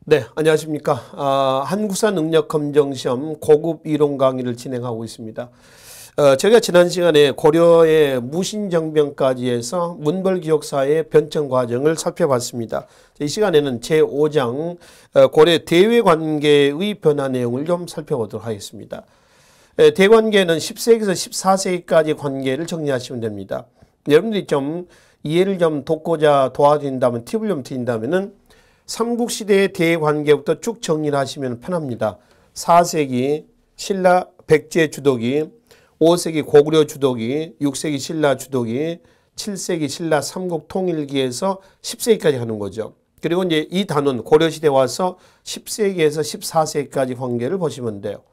네, 안녕하십니까. 한국사 능력검정시험 고급 이론 강의를 진행하고 있습니다. 저희가 지난 시간에 고려의 무신정변까지 해서 문벌기록사의 변청 과정을 살펴봤습니다. 이 시간에는 제5장 고려 대외관계의 변화 내용을 좀 살펴보도록 하겠습니다. 대관계는 10세기에서 14세기까지 관계를 정리하시면 됩니다. 여러분들이 좀 이해를 좀 돕고자 도와드린다면, 팁을 좀 드린다면은 삼국시대의 대관계부터 쭉 정리를 하시면 편합니다. 4세기 신라 백제 주도기, 5세기 고구려 주도기, 6세기 신라 주도기, 7세기 신라 삼국 통일기에서 10세기까지 가는 거죠. 그리고 이제 이 단원 고려시대 와서 10세기에서 14세기까지 관계를 보시면 돼요.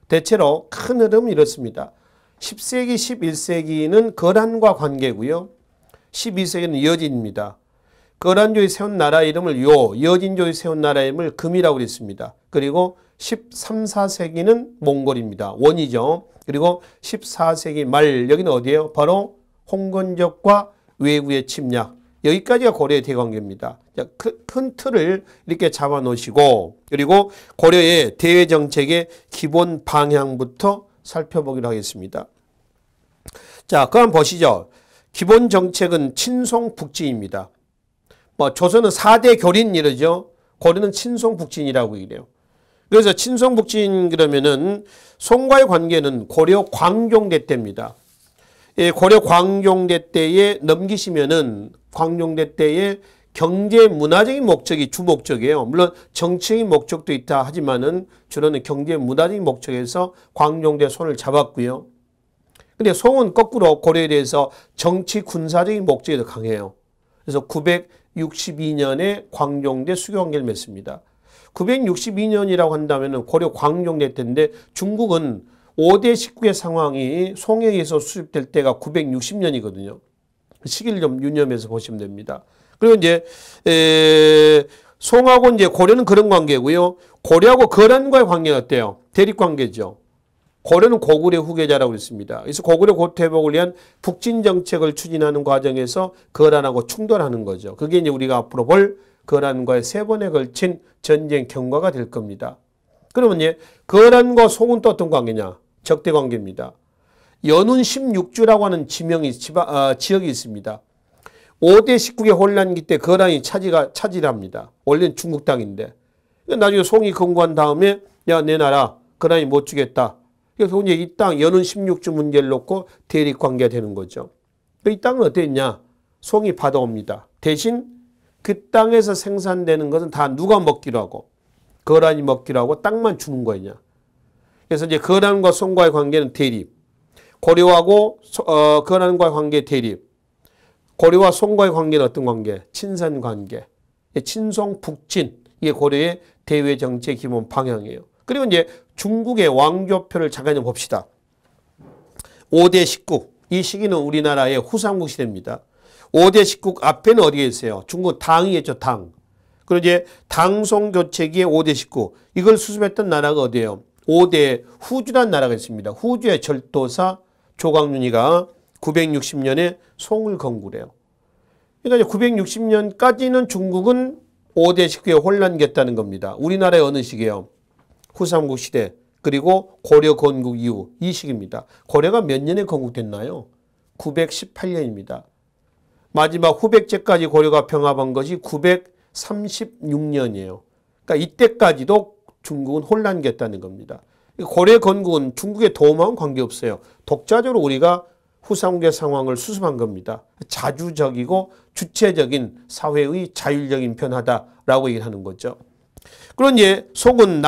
대체로 큰 흐름은 이렇습니다. 10세기, 11세기는 거란과 관계고요. 12세기는 여진입니다. 거란족이 세운 나라 이름을 요, 여진족이 세운 나라 이름을 금이라고 그랬습니다. 그리고 13, 4세기는 몽골입니다. 원이죠. 그리고 14세기 말, 여기는 어디예요? 바로 홍건적과 외구의 침략. 여기까지가 고려의 대관계입니다. 큰 틀을 이렇게 잡아 놓으시고, 그리고 고려의 대외정책의 기본 방향부터 살펴보기로 하겠습니다. 자, 그럼 보시죠. 기본 정책은 친송북진입니다. 조선은 4대 교린 이러죠. 고려는 친송북진이라고 이래요. 그래서 친송북진 그러면은 송과의 관계는 고려 광종대 때입니다. 고려 광종대 때에 넘기시면은 광종대 때에 경제 문화적인 목적이 주 목적이에요. 물론 정치적인 목적도 있다 하지만은 주로는 경제 문화적인 목적에서 광종대 손을 잡았고요. 근데 송은 거꾸로 고려에 대해서 정치 군사적인 목적이 더 강해요. 그래서 962년에 광종대 수교관계를 맺습니다. 962년이라고 한다면 고려 광종대 때인데 중국은 5대 식국의 상황이 송에 의해서 수립될 때가 960년이거든요. 시기를 좀 유념해서 보시면 됩니다. 그리고 이제 송하고 이제 고려는 그런 관계고요. 고려하고 거란과의 관계가 어때요? 대립 관계죠. 고려는 고구려 후계자라고 했습니다. 그래서 고구려 고퇴복을 위한 북진 정책을 추진하는 과정에서 거란하고 충돌하는 거죠. 그게 이제 우리가 앞으로 볼 거란과의 3번에 걸친 전쟁 경과가 될 겁니다. 그러면 이제 거란과 송은 또 어떤 관계냐? 적대 관계입니다. 연운 16주라고 하는 지역이 있습니다. 5대 식국의 혼란기 때 거란이 차지를 합니다. 원래는 중국 땅인데. 나중에 송이 건국한 다음에 야, 내 나라 거란이 못 주겠다. 그래서 이제 이 땅 연운 16주 문제를 놓고 대립 관계가 되는 거죠. 이 땅은 어땠냐? 송이 받아옵니다. 대신 그 땅에서 생산되는 것은 다 누가 먹기로 하고 거란이 먹기로 하고 땅만 주는 거냐. 그래서 이제 거란과 송과의 관계는 대립. 고려하고 거란과의 관계 대립. 고려와 송과의 관계는 어떤 관계? 친선 관계. 친송 북진. 이게 고려의 대외 정책 기본 방향이에요. 그리고 이제 중국의 왕조표를 잠깐 봅시다. 5대 식국. 이 시기는 우리나라의 후삼국 시대입니다. 5대 식국 앞에는 어디에 있어요? 중국 당이겠죠, 당. 그리고 이제 당송 교체기의 5대 식국. 이걸 수습했던 나라가 어디예요? 5대 후주라는 나라가 있습니다. 후주의 절도사 조광윤이가 960년에 송을 건국해요. 그러니까 960년까지는 중국은 5대 식국의 혼란기였다는 겁니다. 우리나라의 어느 시기예요? 후삼국 시대 그리고 고려 건국 이후 이 시기입니다. 고려가 몇 년에 건국됐나요? 918년입니다. 마지막 후백제까지 고려가 병합한 것이 936년이에요. 그러니까 이때까지도 중국은 혼란기였다는 겁니다. 고려 건국은 중국에 도움하고는 관계없어요. 독자적으로 우리가 후삼국의 상황을 수습한 겁니다. 자주적이고 주체적인 사회의 자율적인 변화다라고 얘기하는 거죠. 그런 이제 송은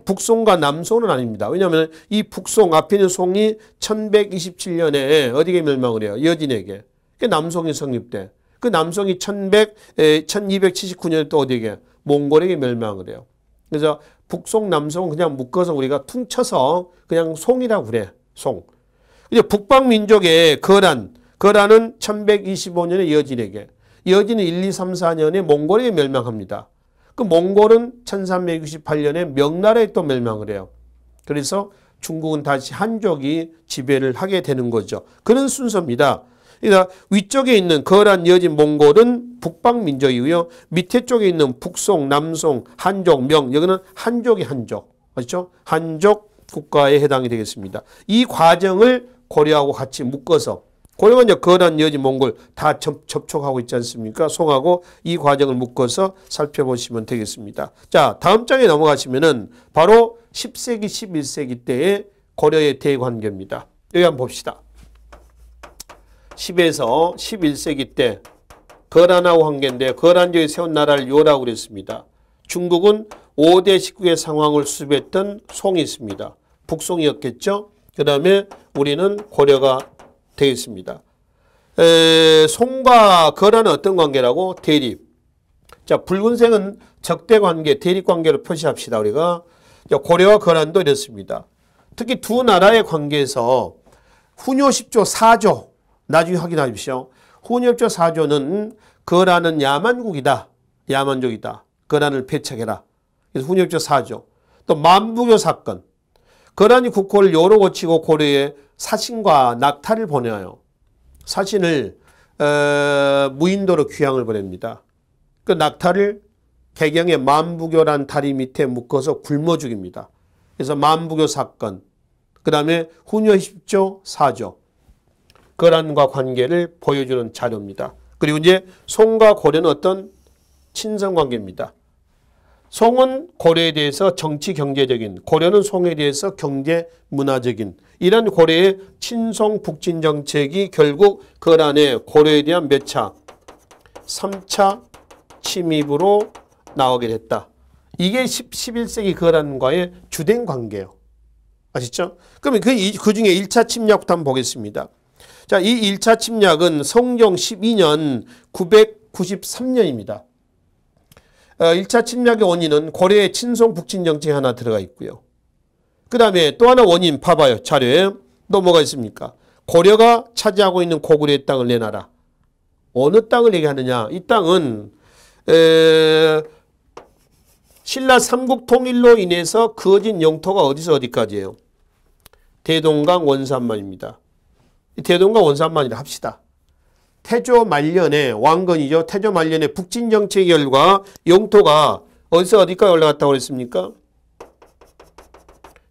북송과 남송은 아닙니다. 왜냐하면 이 북송 앞에 있는 송이 1127년에 어디에 멸망을 해요? 여진에게. 그 남송이 성립돼. 그 남송이 1279년에 또 어디에? 몽골에게 멸망을 해요. 그래서 북송, 남송은 그냥 묶어서 우리가 퉁쳐서 그냥 송이라고 그래. 송. 이제 북방민족의 거란은 1125년에 여진에게. 여진은 1, 2, 3, 4년에 몽골에게 멸망합니다. 그 몽골은 1368년에 명나라에 또 멸망을 해요. 그래서 중국은 다시 한족이 지배를 하게 되는 거죠. 그런 순서입니다. 그러니까 위쪽에 있는 거란, 여진, 몽골은 북방 민족이고요. 밑에 쪽에 있는 북송, 남송, 한족, 명, 여기는 한족이 한족. 맞죠? 한족 국가에 해당이 되겠습니다. 이 과정을 고려하고 같이 묶어서 고려가 이제 거란, 여진, 몽골 다 접촉하고 있지 않습니까? 송하고 이 과정을 묶어서 살펴보시면 되겠습니다. 자, 다음 장에 넘어가시면은 바로 10세기, 11세기 때의 고려의 대관계입니다. 여기 한번 봅시다. 10에서 11세기 때 거란하고 관계인데 거란족이 세운 나라를 요라고 그랬습니다. 중국은 5대 식국의 상황을 수습했던 송이 있습니다. 북송이었겠죠. 그 다음에 우리는 고려가 되겠습니다. 송과 거란은 어떤 관계라고? 대립. 자, 붉은색은 적대관계, 대립관계로 표시합시다. 우리가 고려와 거란도 이렇습니다. 특히 두 나라의 관계에서 훈요 10조 4조 나중에 확인하십시오. 훈요 10조 4조는 거란은 야만국이다. 야만족이다. 거란을 배척해라. 그래서 훈요 10조 4조. 또 만부교 사건. 거란이 국호를 요로 고치고 고려에 사신과 낙타를 보내요. 사신을 무인도로 귀향을 보냅니다. 그 낙타를 개경의 만부교란 다리 밑에 묶어서 굶어 죽입니다. 그래서 만부교 사건, 그 다음에 훈요 10조 4조 거란과 관계를 보여주는 자료입니다. 그리고 이제 송과 고려는 어떤 친선관계입니다. 송은 고려에 대해서 정치 경제적인, 고려는 송에 대해서 경제 문화적인 이런 고려의 친송 북진 정책이 결국 거란의 고려에 대한 몇 차? 3차 침입으로 나오게 됐다. 이게 11세기 거란과의 주된 관계예요. 아시죠? 그러면 그 중에 1차 침략부터 한번 보겠습니다. 자, 이 1차 침략은 성종 12년 993년입니다. 1차 침략의 원인은 고려의 친송 북진 정책이 하나 들어가 있고요. 그 다음에 또 하나 원인 봐봐요. 자료에 또 뭐가 있습니까? 고려가 차지하고 있는 고구려의 땅을 내놔라. 어느 땅을 얘기하느냐? 이 땅은 신라 삼국 통일로 인해서 그어진 영토가 어디서 어디까지예요? 대동강 원산만입니다. 대동강 원산만이라 합시다. 태조 말년에 왕건이죠. 태조 말년에 북진 정책 결과 영토가 어디서 어디까지 올라갔다고 그랬습니까?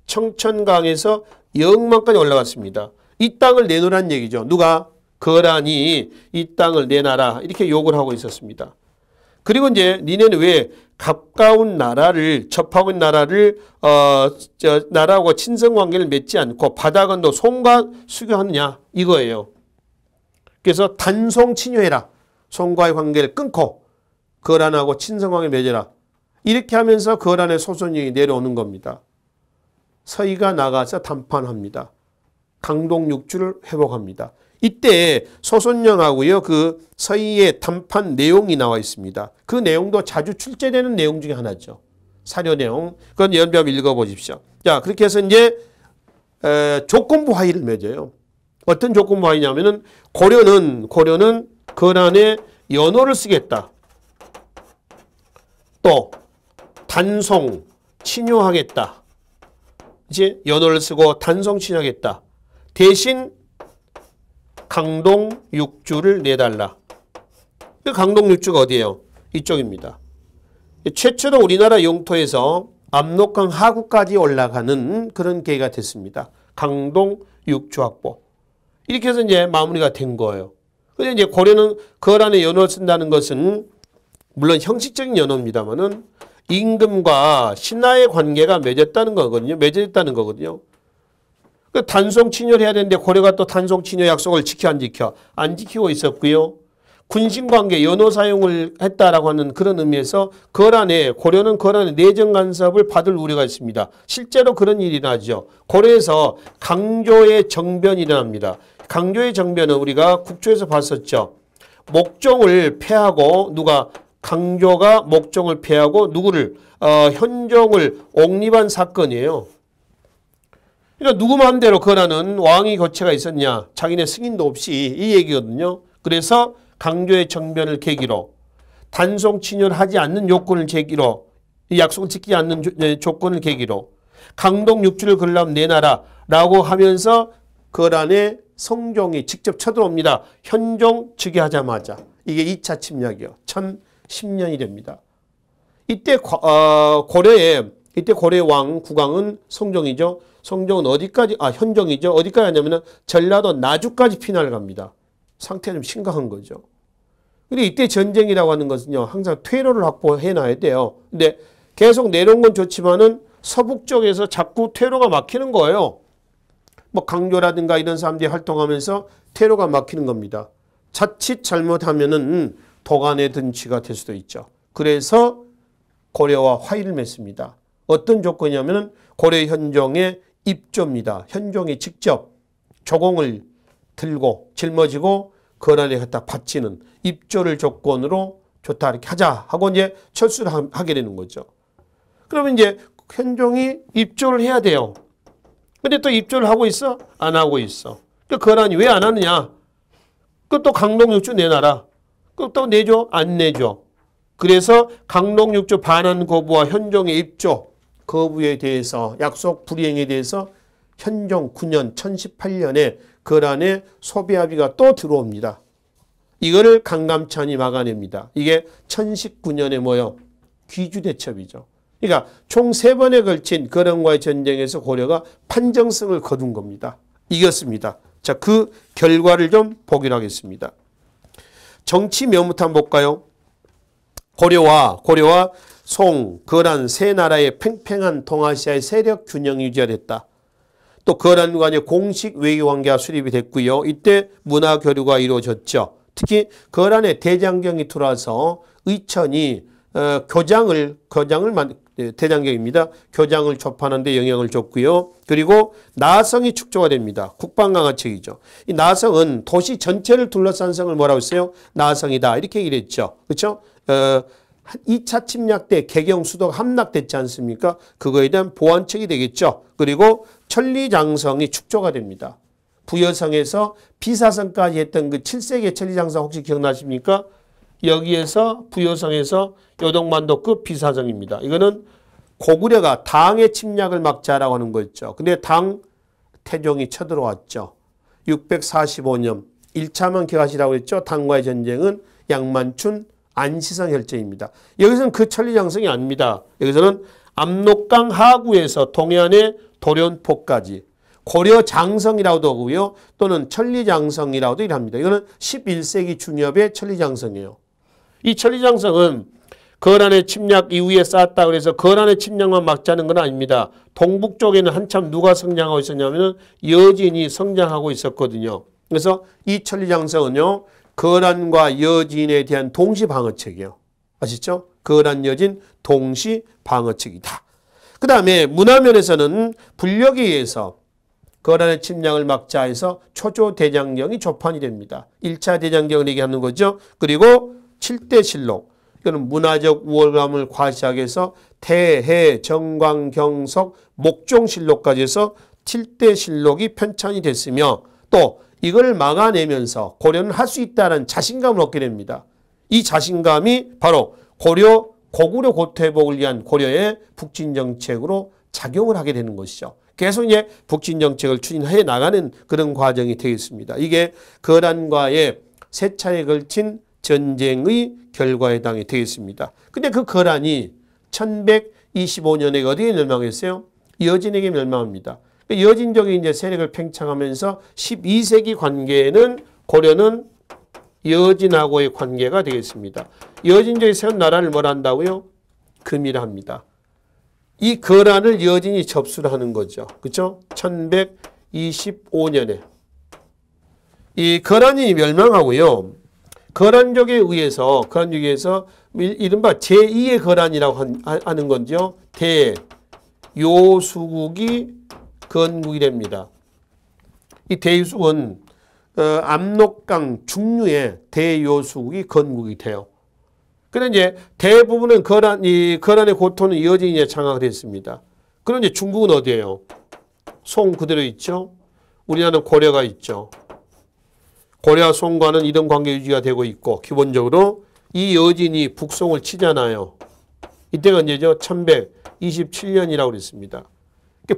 청천강에서 영만까지 올라갔습니다. 이 땅을 내놓으란 얘기죠. 누가? 거란이 이 땅을 내놔라 이렇게 욕을 하고 있었습니다. 그리고 이제 니네는 왜 가까운 나라를 접하고 있는 나라를 나라하고 친선 관계를 맺지 않고 바다 건너 송과 수교하느냐 이거예요. 그래서 단송 친유해라. 송과의 관계를 끊고 거란하고 친선 관계를 맺어라. 이렇게 하면서 거란의 소선령이 내려오는 겁니다. 서희가 나가서 담판합니다. 강동 육주를 회복합니다. 이때 소선령하고요 그 서희의 담판 내용이 나와 있습니다. 그 내용도 자주 출제되는 내용 중에 하나죠. 사료 내용. 그건 연비함 읽어보십시오. 자, 그렇게 해서 이제 조건부 화의를 맺어요. 어떤 조건부 화의냐면은 고려는 거란에 연호를 쓰겠다. 또 단송 친유하겠다. 이제 연호를 쓰고 단송 친유하겠다. 대신 강동 육주를 내달라. 강동 육주가 어디예요? 이쪽입니다. 최초로 우리나라 영토에서 압록강 하구까지 올라가는 그런 계기가 됐습니다. 강동 육주 확보. 이렇게 해서 이제 마무리가 된 거예요. 그런데 이제 고려는 거란에 연호를 쓴다는 것은 물론 형식적인 연호입니다만은 임금과 신하의 관계가 맺어졌다는 거거든요. 그 단송 친유를 해야 되는데 고려가 또 단송 친유 약속을 지켜 안 지켜? 안 지키고 있었고요. 군신관계 연호 사용을 했다라고 하는 그런 의미에서 고려는 거란의 내정 간섭을 받을 우려가 있습니다. 실제로 그런 일이 일어나죠. 고려에서 강조의 정변이 일어납니다. 강조의 정변은 우리가 국조에서 봤었죠. 목종을 패하고 강조가 목종을 패하고 누구를 현종을 옹립한 사건이에요. 그러니까 누구 마음대로 거란은 왕위 거체가 있었냐. 자기네 승인도 없이 이 얘기거든요. 그래서 강조의 정변을 계기로 단송 친유를 하지 않는 요건을 계기로 약속을 지키지 않는 조건을 계기로 강동 육주를 걸려면 내놔라 라고 하면서 거란에 성종이 직접 쳐들어옵니다. 현종 즉위하자마자. 이게 2차 침략이요. 1010년이 됩니다. 이때 고려의 왕 국왕은 성종이죠. 성종은 어디까지 현종이죠. 어디까지 하냐면은 전라도 나주까지 피난을 갑니다. 상태가 좀 심각한 거죠. 근데 이때 전쟁이라고 하는 것은요, 항상 퇴로를 확보해 놔야 돼요. 근데 계속 내려온 건 좋지만은 서북 쪽에서 자꾸 퇴로가 막히는 거예요. 뭐 강조라든가 이런 사람들이 활동하면서 퇴로가 막히는 겁니다. 자칫 잘못하면은 도간의 든치가 될 수도 있죠. 그래서 고려와 화의를 맺습니다. 어떤 조건이냐면은 고려 현종의 입조입니다. 현종이 직접 조공을 들고 짊어지고 거란에 갖다 바치는 입조를 조건으로 좋다 이렇게 하자 하고 이제 철수를 하게 되는 거죠. 그러면 이제 현종이 입조를 해야 돼요. 근데 또 입조를 하고 있어? 안 하고 있어. 거란이 왜 안 하느냐? 그또 강동 6조 내놔라. 그또 내줘? 안 내줘. 그래서 강동 6조 반환 거부와 현종의 입조 거부에 대해서 약속 불이행에 대해서 현종 9년 1018년에 거란의 소비합의가 또 들어옵니다. 이거를 강감찬이 막아냅니다. 이게 1019년에 뭐요? 귀주대첩이죠. 그러니까 총 3번에 걸친 거란과의 전쟁에서 고려가 판정승을 거둔 겁니다. 이겼습니다. 자, 그 결과를 좀 보기로 하겠습니다. 정치 면부터 한번 볼까요? 고려와 송, 거란 세 나라의 팽팽한 동아시아의 세력 균형 유지가 됐다. 또 거란 간의 공식 외교관계가 수립이 됐고요. 이때 문화 교류가 이루어졌죠. 특히 거란의 대장경이 들어와서 의천이 대장경입니다. 교장을 접하는 데 영향을 줬고요. 그리고 나성이 축조가 됩니다. 국방강화책이죠. 이 나성은 도시 전체를 둘러싼 성을 뭐라고 했어요? 나성이다. 이렇게 얘기를 했죠. 그렇죠? 2차 침략 때 개경 수도가 함락됐지 않습니까? 그거에 대한 보완책이 되겠죠. 그리고 천리장성이 축조가 됩니다. 부여성에서 비사성까지 했던 그 7세기 천리장성 혹시 기억나십니까? 여기에서 부여성에서 요동반도급 비사성입니다. 이거는 고구려가 당의 침략을 막자라고 하는 거였죠. 근데 당 태종이 쳐들어왔죠. 645년 1차만 기억하시라고 했죠. 당과의 전쟁은 양만춘 안시성 혈전입니다. 여기서는 그 천리장성이 아닙니다. 여기서는 압록강 하구에서 동해안의 도련포까지 고려 장성이라고도 하고요. 또는 천리장성이라고도 합니다. 이거는 11세기 중엽의 천리장성이에요. 이 천리장성은 거란의 침략 이후에 쌓았다 그래서 거란의 침략만 막자는 건 아닙니다. 동북 쪽에는 한참 누가 성장하고 있었냐면 여진이 성장하고 있었거든요. 그래서 이 천리장성은요. 거란과 여진에 대한 동시방어책이에요. 아시죠? 거란 여진 동시방어책이다. 그 다음에 문화면에서는 불력에 의해서 거란의 침략을 막자 해서 초조대장경이 조판이 됩니다. 1차 대장경을 얘기하는 거죠. 그리고 7대 실록. 이거는 문화적 우월감을 과시하기 위해서 태해, 정광, 경석, 목종실록까지 해서 7대 실록이 편찬이 됐으며 또 이걸 막아내면서 고려는 할 수 있다는 자신감을 얻게 됩니다. 이 자신감이 바로 고구려 고토회복을 위한 고려의 북진정책으로 작용을 하게 되는 것이죠. 계속 이제 북진정책을 추진해 나가는 그런 과정이 되겠습니다. 이게 거란과의 세 차례에 걸친 전쟁의 결과에 해당이 되겠습니다. 근데 그 거란이 1125년에 어디에 멸망했어요? 여진에게 멸망합니다. 여진족이 이제 세력을 팽창하면서 12세기 관계에는 고려는 여진하고의 관계가 되겠습니다. 여진족이 세운 나라를 뭘 한다고요? 금이라 합니다. 이 거란을 여진이 접수를 하는 거죠. 그렇죠? 1125년에. 이 거란이 멸망하고요. 거란족에 의해서 이른바 제2의 거란이라고 하는 건죠. 대요수국이 건국이 됩니다. 이 대요수국은 압록강 중류의 대요수국이 건국이 돼요. 그런데 이제 대부분은 거란의 고토는 여진이 장악을 했습니다. 그런데 중국은 어디예요? 송 그대로 있죠. 우리나라는 고려가 있죠. 고려와 송과는 이런 관계 유지가 되고 있고 기본적으로 이 여진이 북송을 치잖아요. 이때가 언제죠? 1127년이라고 그랬습니다.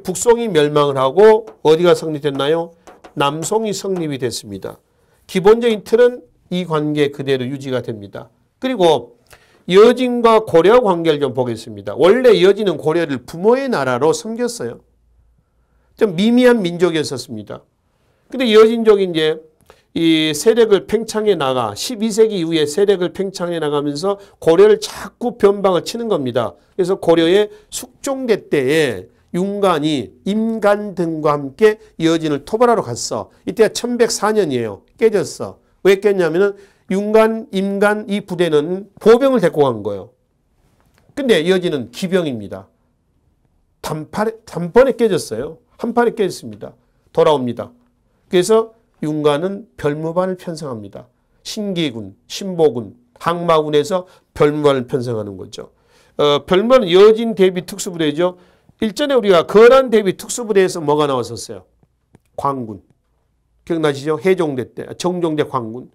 북송이 멸망을 하고 어디가 성립됐나요? 남송이 성립이 됐습니다. 기본적인 틀은 이 관계 그대로 유지가 됩니다. 그리고 여진과 고려 관계를 좀 보겠습니다. 원래 여진은 고려를 부모의 나라로 섬겼어요. 좀 미미한 민족이었었습니다. 근데 여진족이 이제 이 세력을 팽창해 나가 12세기 이후에 세력을 팽창해 나가면서 고려를 자꾸 변방을 치는 겁니다. 그래서 고려의 숙종대 때에 윤관이 임간 등과 함께 여진을 토벌하러 갔어. 이때가 1104년이에요. 깨졌어. 왜 깼냐면은 윤관, 임간 이 부대는 보병을 데리고 간 거예요. 근데 여진은 기병입니다. 단번에 깨졌어요. 한 판에 깨졌습니다. 돌아옵니다. 그래서 윤관은 별무반을 편성합니다. 신기군, 신보군, 항마군에서 별무반을 편성하는 거죠. 별무반은 여진 대비 특수부대죠. 일전에 우리가 거란 대비 특수부대에서 뭐가 나왔었어요? 광군. 기억나시죠? 해종대 때, 정종대 광군.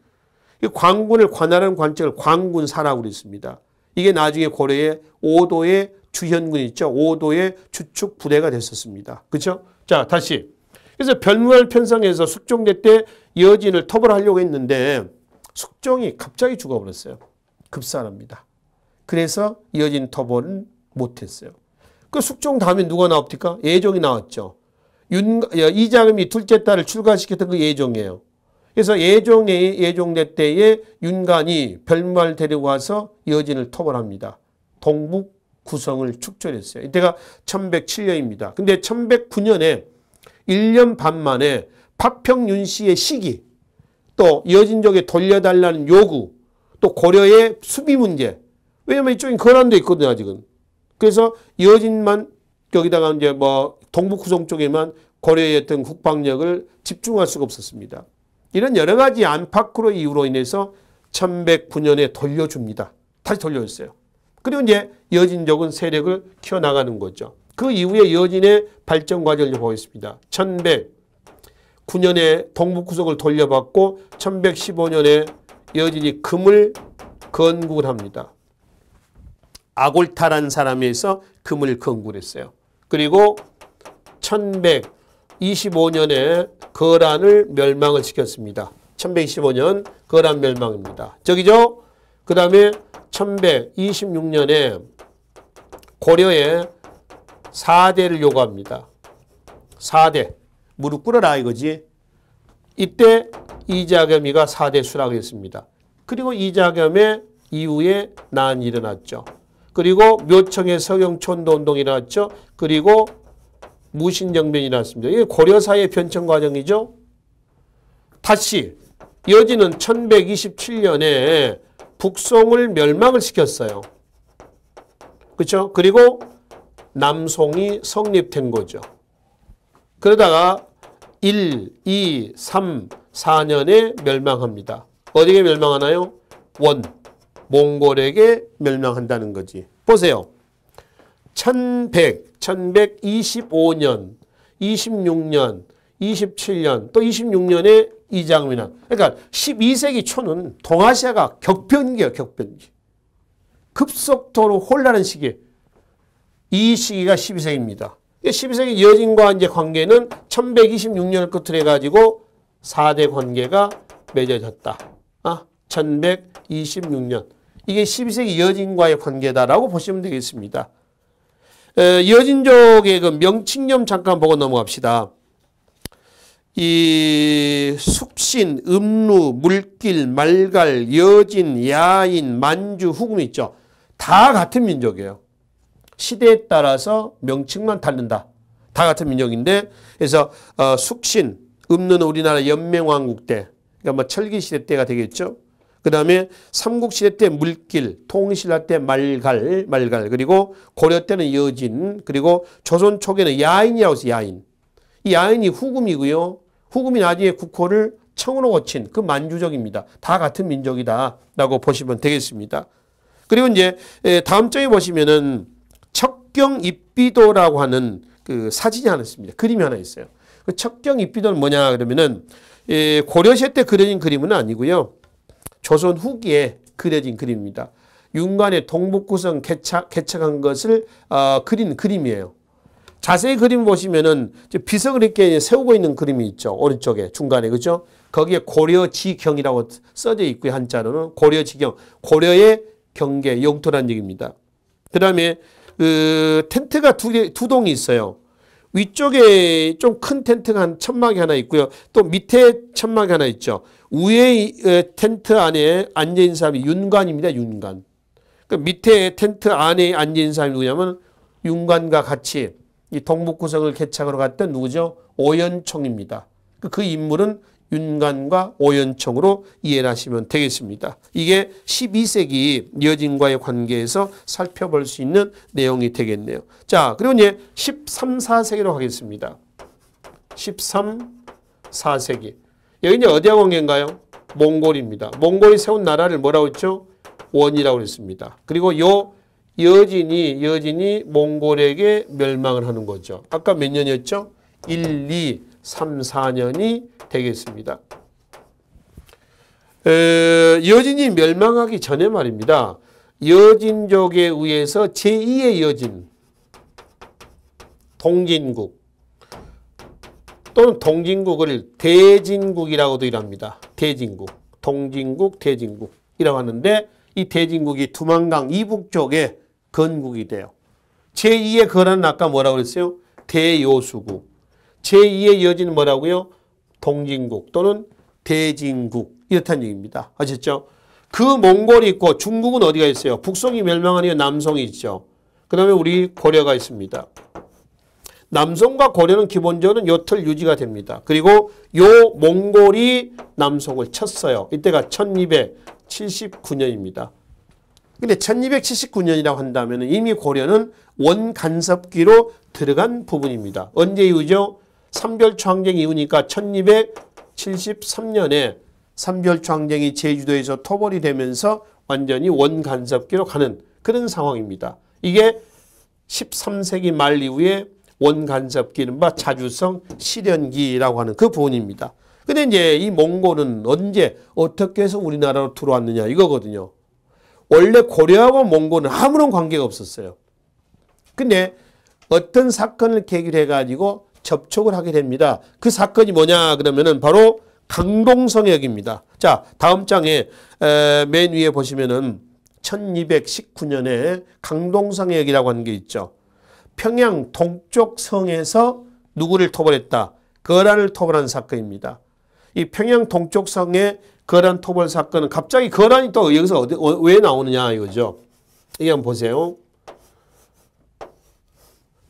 이 광군을 관할하는 관직을 광군사라고 그랬습니다. 이게 나중에 고려의 5도의 주현군 있죠. 5도의 주축 부대가 됐었습니다. 그렇죠? 자, 다시. 그래서 별무반을 편성해서 숙종대 때 여진을 토벌하려고 했는데 숙종이 갑자기 죽어버렸어요. 급살합니다. 그래서 여진 토벌은 못했어요. 그 숙종 다음에 누가 나옵니까? 예종이 나왔죠. 이자금이 둘째 딸을 출가시켰던 그 예종이에요. 그래서 예종대 때에 윤관이 별무반을 데리고 와서 여진을 토벌합니다. 동북 구성을 축절했어요. 이때가 1107년입니다. 근데 1109년에 1년 반 만에 파평윤 씨의 시기, 또 여진족에 돌려달라는 요구, 또 고려의 수비 문제. 왜냐면 이쪽엔 거란도 있거든요, 아직은. 그래서 여진만 여기다가 이제 뭐 동북 구성 쪽에만 고려의 어떤 국방력을 집중할 수가 없었습니다. 이런 여러 가지 안팎으로 이유로 인해서 1109년에 돌려줍니다. 다시 돌려줬어요. 그리고 이제 여진족은 세력을 키워나가는 거죠. 그 이후에 여진의 발전 과정을 보겠습니다. 1109년에 동북구석을 돌려받고 1115년에 여진이 금을 건국을 합니다. 아골타라는 사람에서 금을 건국을 했어요. 그리고 1125년에 거란을 멸망을 시켰습니다. 1125년 거란 멸망입니다. 저기죠? 그 다음에 1126년에 고려에 4대를 요구합니다. 4대. 무릎 꿇어라 이거지. 이때 이자겸이가 4대 수락을 했습니다. 그리고 이자겸의 이후에 난이 일어났죠. 그리고 묘청의 서경촌도 운동이 일어났죠. 그리고 무신정변이 일어났습니다. 이게 고려사의 변천 과정이죠. 다시 여진은 1127년에 북송을 멸망을 시켰어요. 그렇죠? 그리고 남송이 성립된 거죠. 그러다가 1, 2, 3, 4년에 멸망합니다. 어디에 멸망하나요? 원, 몽골에게 멸망한다는 거지. 보세요. 1125년, 26년, 27년, 또 26년에 이자금이나. 그러니까 12세기 초는 동아시아가 격변기예요, 격변기. 급속도로 혼란한 시기. 이 시기가 12세기입니다. 12세기 여진과 이제 관계는 1126년을 끝으로 해가지고 4대 관계가 맺어졌다. 1126년. 이게 12세기 여진과의 관계다라고 보시면 되겠습니다. 여진족의 그 명칭 좀 잠깐 보고 넘어갑시다. 이 숙신, 음루, 물길, 말갈, 여진, 야인, 만주, 후금 있죠. 다 같은 민족이에요. 시대에 따라서 명칭만 다른다. 다 같은 민족인데, 그래서 숙신, 음루는 우리나라 연맹왕국 때, 그러니까 뭐 철기시대 때가 되겠죠. 그 다음에 삼국시대 때 물길, 통신라 때 말갈, 그리고 고려 때는 여진, 그리고 조선 초기에는 야인이라고 해서 야인. 이 야인이 후금이고요. 후금이 나중에 국호를 청으로 고친 그 만주족입니다. 다 같은 민족이다라고 보시면 되겠습니다. 그리고 이제 다음 장에 보시면은 척경입비도라고 하는 그 사진이 하나 있습니다. 그림이 하나 있어요. 그 척경입비도는 뭐냐 그러면은 고려시대 때 그려진 그림은 아니고요. 조선 후기에 그려진 그림입니다. 윤관의 동북구성 개척한 것을 그린 그림이에요. 자세히 그림 보시면은 비석을 이렇게 세우고 있는 그림이 있죠. 오른쪽에 중간에 그죠? 거기에 고려지경이라고 써져 있고요. 한자로는 고려지경, 고려의 경계, 영토란 얘기입니다. 그다음에 그 텐트가 두 동이 있어요. 위쪽에 좀 큰 텐트가 한 천막이 하나 있고요. 또 밑에 천막이 하나 있죠. 위에 텐트 안에 앉아 있는 사람이 윤관입니다. 윤관. 그 밑에 텐트 안에 앉아 있는 사람이 누구냐면 윤관과 같이 이 동북구성을 개척하러 갔던 누구죠? 오연총입니다. 그 인물은 윤관과 오연총으로 이해를 하시면 되겠습니다. 이게 12세기 여진과의 관계에서 살펴볼 수 있는 내용이 되겠네요. 자, 그리고 이제 13, 4세기로 가겠습니다. 13, 4세기. 여기 이제 어디하고 관계인가요? 몽골입니다. 몽골이 세운 나라를 뭐라고 했죠? 원이라고 했습니다. 그리고 요 여진이 몽골에게 멸망을 하는 거죠. 아까 몇 년이었죠? 1, 2, 3, 4년이 되겠습니다. 여진이 멸망하기 전에 말입니다. 여진족에 의해서 제2의 여진, 동진국 또는 동진국을 대진국이라고도 일합니다. 대진국, 동진국, 대진국이라고 하는데 이 대진국이 두만강 이북 쪽에 건국이 돼요. 제2의 거란은 아까 뭐라고 그랬어요? 대요수국. 제2의 여진은 뭐라고요? 동진국 또는 대진국 이렇다는 얘기입니다. 아셨죠? 그 몽골이 있고 중국은 어디가 있어요? 북송이 멸망하니 남송이 있죠. 그 다음에 우리 고려가 있습니다. 남송과 고려는 기본적으로 요 틀 유지가 됩니다. 그리고 요 몽골이 남송을 쳤어요. 이때가 1279년입니다. 근데 1279년이라고 한다면 이미 고려는 원간섭기로 들어간 부분입니다. 언제 이후죠? 삼별초항쟁 이후니까 1273년에 삼별초항쟁이 제주도에서 토벌이 되면서 완전히 원간섭기로 가는 그런 상황입니다. 이게 13세기 말 이후에 원간섭기, 이른바 자주성 실현기라고 하는 그 부분입니다. 근데 이제 이 몽골은 언제 어떻게 해서 우리나라로 들어왔느냐 이거거든요. 원래 고려하고 몽골은 아무런 관계가 없었어요. 근데 어떤 사건을 계기로 해가지고 접촉을 하게 됩니다. 그 사건이 뭐냐 그러면은 바로 강동성역입니다. 자, 다음 장에 맨 위에 보시면은 1219년에 강동성역이라고 하는 게 있죠. 평양 동쪽 성에서 누구를 토벌했다? 거란을 토벌한 사건입니다. 이 평양 동쪽 성의 거란 토벌 사건은 갑자기 거란이 또 여기서 왜 나오느냐 이거죠. 이게 한번 보세요.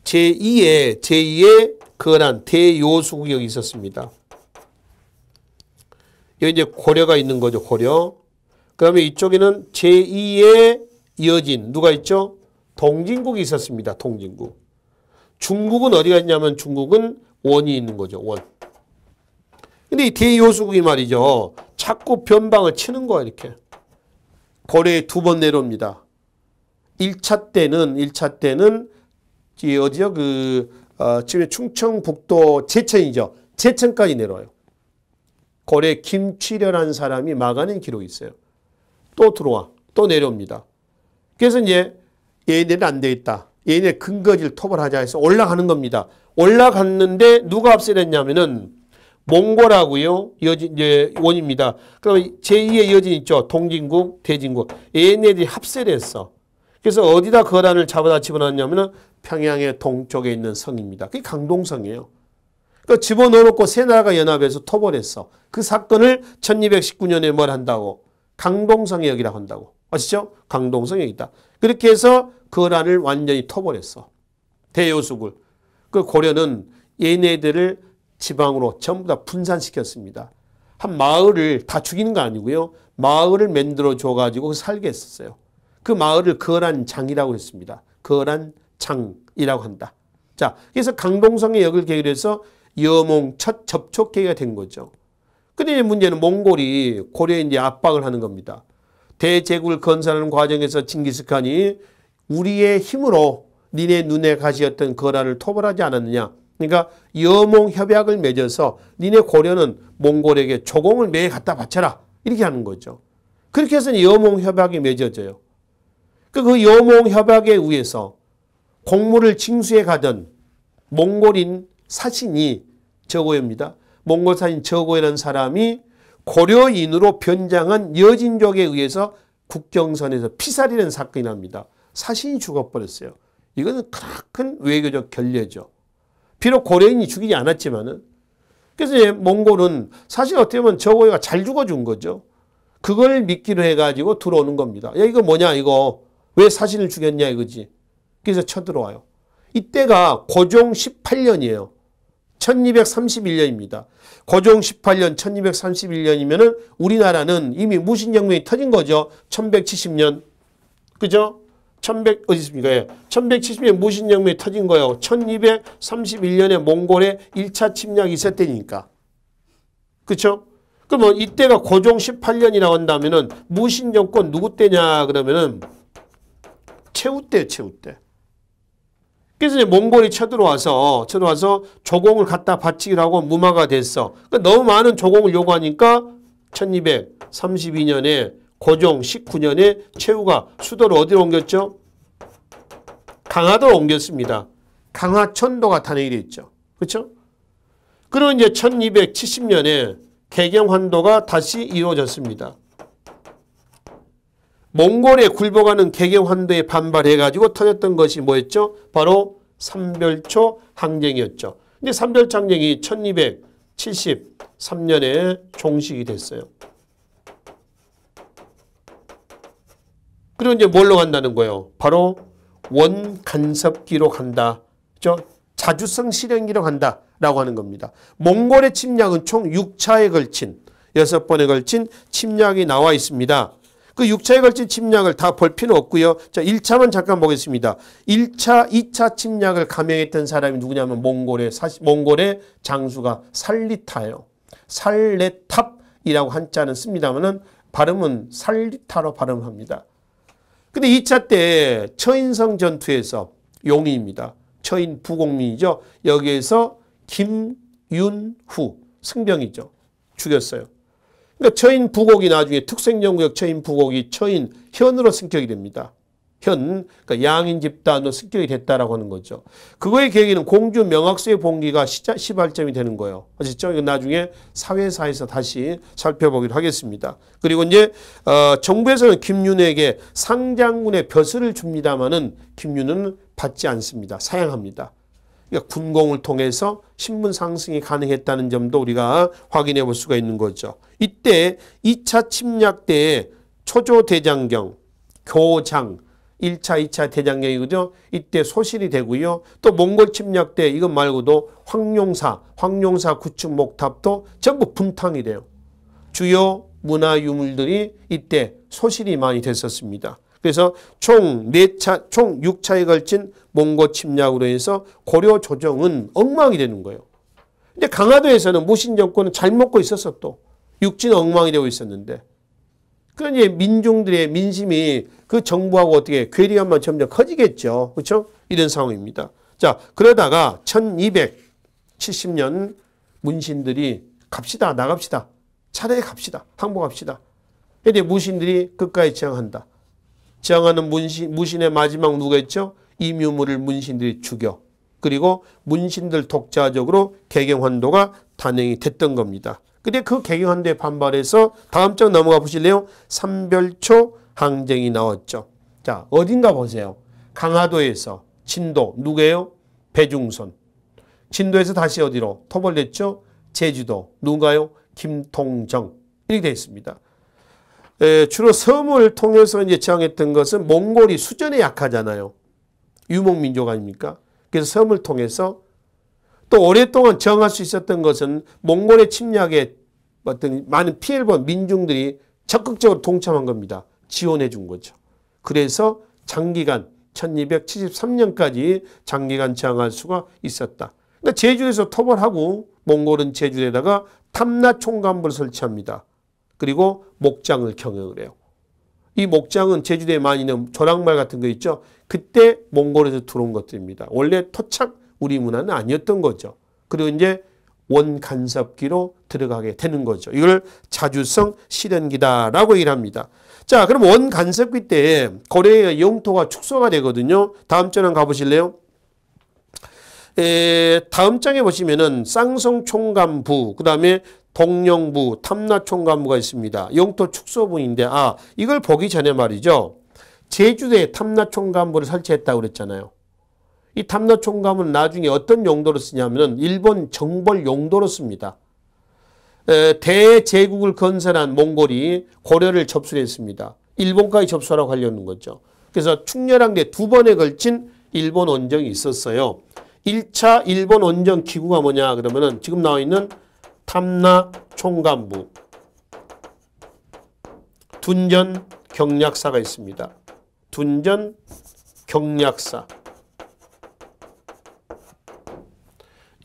제2의 거란 대요수국이 여기 있었습니다. 여기 이제 고려가 있는 거죠. 고려. 그 다음에 이쪽에는 제2의 여진 누가 있죠? 동진국이 있었습니다. 동진국. 중국은 어디가 있냐면 중국은 원이 있는 거죠. 원. 근데 이 대요수국이 말이죠. 자꾸 변방을 치는 거야 이렇게. 고려에 두 번 내려옵니다. 1차 때는 어디요? 지금 충청북도 제천이죠. 제천까지 내려와요. 고려 김취련한 사람이 막아낸 기록이 있어요. 또 들어와. 또 내려옵니다. 그래서 이제 얘네들은 안 되겠다. 얘네 근거지를 토벌하자 해서 올라가는 겁니다. 올라갔는데 누가 압살했냐면은 몽골하고요. 이제 원입니다. 그럼 제2의 여진 있죠. 동진국, 대진국. 얘네들이 합세를 했어. 그래서 어디다 거란을 잡아다 집어넣었냐면은 평양의 동쪽에 있는 성입니다. 그게 강동성이에요. 그러니까 집어넣어놓고 세 나라가 연합해서 토벌했어. 그 사건을 1219년에 뭘 한다고? 강동성역이라고 한다고. 아시죠? 강동성역이다. 그렇게 해서 거란을 완전히 토벌했어. 대요수국을. 그 고려는 얘네들을 지방으로 전부 다 분산시켰습니다. 한 마을을 다 죽이는 거 아니고요. 마을을 만들어 줘가지고 살게 했었어요. 그 마을을 거란장이라고 했습니다. 거란장이라고 한다. 자, 그래서 강동성의 역을 계기로 해서 여몽 첫 접촉 계기가 된 거죠. 근데 문제는 몽골이 고려에 이제 압박을 하는 겁니다. 대제국을 건설하는 과정에서 징기스칸이 우리의 힘으로 니네 눈에 가시였던 거란을 토벌하지 않았느냐. 그러니까 여몽 협약을 맺어서 니네 고려는 몽골에게 조공을 매일 갖다 바쳐라. 이렇게 하는 거죠. 그렇게 해서 여몽 협약이 맺어져요. 그 여몽 협약에 의해서 곡물을 징수해 가던 몽골인 사신이 저고해입니다. 몽골 사신 저고해라는 사람이 고려인으로 변장한 여진족에 의해서 국경선에서 피살이라는 사건이 납니다. 사신이 죽어버렸어요. 이거는 큰 외교적 결례죠. 비록 고려인이 죽이지 않았지만은. 그래서 이제 몽골은 사실 어떻게 보면 저고해가 잘 죽어준 거죠. 그걸 미끼로 해가지고 들어오는 겁니다. 야, 이거 뭐냐, 이거. 왜 사신을 죽였냐, 이거지. 그래서 쳐들어와요. 이때가 고종 18년이에요. 1231년입니다. 고종 18년 1231년이면은 우리나라는 이미 무신혁명이 터진 거죠. 1170년. 그죠? 어디 있습니까? 예. 1170년 무신혁명이 터진 거예요. 1231년에 몽골에 1차 침략이 있었다니까. 그렇죠? 그러면 이때가 고종 18년이라고 한다면은 무신정권 누구 때냐 그러면은 최후 때예요, 최후 때. 그래서 이제 몽골이 쳐들어와서 조공을 갖다 바치기로 하고 무마가 됐어. 그러니까 너무 많은 조공을 요구하니까 1232년에 고종 19년에 최후가 수도를 어디로 옮겼죠? 강화도로 옮겼습니다. 강화천도가 탄핵이 됐죠. 그렇죠? 그리고 이제 1270년에 개경환도가 다시 이루어졌습니다. 몽골에 굴복하는 개경환도에 반발해가지고 터졌던 것이 뭐였죠? 바로 삼별초 항쟁이었죠. 근데 삼별초 항쟁이 1273년에 종식이 됐어요. 그리고 이제 뭘로 간다는 거예요? 바로 원간섭기로 간다. 자주성 실행기로 간다라고 하는 겁니다. 몽골의 침략은 총 6차에 걸친 6번에 걸친 침략이 나와 있습니다. 그 6차에 걸친 침략을 다 볼 필요 없고요. 자, 1차만 잠깐 보겠습니다. 1차, 2차 침략을 감행했던 사람이 누구냐면 몽골의 장수가 살리타예요. 살레탑이라고 한자는 씁니다만은 발음은 살리타로 발음합니다. 근데 2차 때 처인성 전투에서 용인입니다. 처인 부곡민이죠. 여기에서 김윤후 승병이죠. 죽였어요. 그러니까 처인 부곡이 나중에 특수행정구역 처인 부곡이 처인 현으로 승격이 됩니다. 현, 그러니까 양인 집단으로 승격이 됐다라고 하는 거죠. 그거의 계기는 공주 명학수의 봉기가 시발점이 되는 거예요. 아시죠? 이건 나중에 사회사에서 다시 살펴보기로 하겠습니다. 그리고 이제 정부에서는 김윤에게 상장군의 벼슬을 줍니다마는 김윤은 받지 않습니다. 사양합니다. 그러니까 군공을 통해서 신분 상승이 가능했다는 점도 우리가 확인해 볼 수가 있는 거죠. 이때 2차 침략 때에 초조대장경, 교장, 1차, 2차 대장경이거든요. 이때 소실이 되고요. 또 몽골 침략 때 이것 말고도 황룡사 구축 목탑도 전부 분탕이 돼요. 주요 문화 유물들이 이때 소실이 많이 됐었습니다. 그래서 총 6차에 걸친 몽골 침략으로 해서 고려 조정은 엉망이 되는 거예요. 근데 강화도에서는 무신 정권은 잘 먹고 있었어 또. 육지는 엉망이 되고 있었는데. 그러니 민중들의 민심이 그 정부하고 어떻게 괴리감만 점점 커지겠죠. 그렇죠? 이런 상황입니다. 자, 그러다가 1270년 문신들이 갑시다, 나갑시다. 차라리 갑시다. 항복합시다. 근데 무신들이 끝까지 저항한다. 저항하는 무신의 마지막 누구였죠? 이묘무를 문신들이 죽여. 그리고 문신들 독자적으로 개경환도가 단행이 됐던 겁니다. 근데 그 개경환도에 반발해서 다음 장 넘어가 보실래요? 삼별초 항쟁이 나왔죠. 자, 어딘가 보세요. 강화도에서 진도 누구예요? 배중선. 진도에서 다시 어디로? 토벌됐죠? 제주도 누군가요? 김통정. 이렇게 되어 있습니다. 주로 섬을 통해서 이제 저항했던 것은 몽골이 수전에 약하잖아요. 유목민족 아닙니까? 그래서 섬을 통해서 또 오랫동안 저항할 수 있었던 것은 몽골의 침략에 어떤 많은 피해를 본 민중들이 적극적으로 동참한 겁니다. 지원해 준 거죠. 그래서 장기간 1273년까지 장기간 저항할 수가 있었다. 그러니까 제주에서 토벌하고 몽골은 제주에다가 탐라 총감부를 설치합니다. 그리고 목장을 경영을 해요. 이 목장은 제주도에 많이 있는 조랑말 같은 거 있죠. 그때 몽골에서 들어온 것들입니다. 원래 토착 우리 문화는 아니었던 거죠. 그리고 이제 원간섭기로 들어가게 되는 거죠. 이걸 자주성 실현기다라고 얘기를 합니다. 자, 그럼 원간섭기 때 고려의 영토가 축소가 되거든요. 다음 장에 가보실래요? 다음 장에 보시면은 쌍성총감부, 그 다음에 동령부, 탐라총감부가 있습니다. 영토 축소부인데, 이걸 보기 전에 말이죠. 제주도에 탐라총감부를 설치했다고 그랬잖아요. 이 탐라총감부는 나중에 어떤 용도로 쓰냐면은 일본 정벌 용도로 씁니다. 대제국을 건설한 몽골이 고려를 접수했습니다. 일본까지 접수하라고 하려는 거죠. 그래서 충렬항대 2번에 걸친 일본 원정이 있었어요. 1차 일본 원정 기구가 뭐냐 그러면은 지금 나와 있는 탐라총감부, 둔전 경략사가 있습니다. 둔전 경략사.